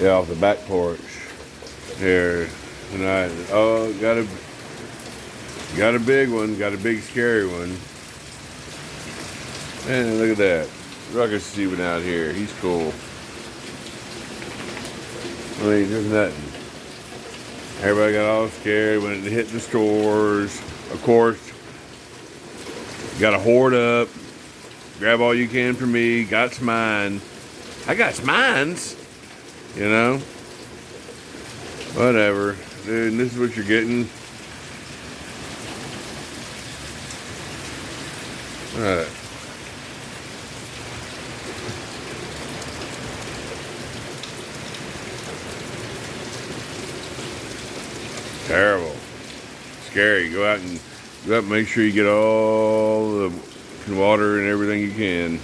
Yeah, off the back porch here tonight. Oh, got a big one, got a big scary one. Man, look at that. Ruckus is even out here. He's cool. I mean, there's nothing. Everybody got all scared when it hit the stores. Of course, you gotta hoard up. Grab all you can from me. Got mine. I got mines. You know? Whatever. Dude, this is what you're getting. Alright. Terrible. Scary. Go out and make sure you get all the water and everything you can.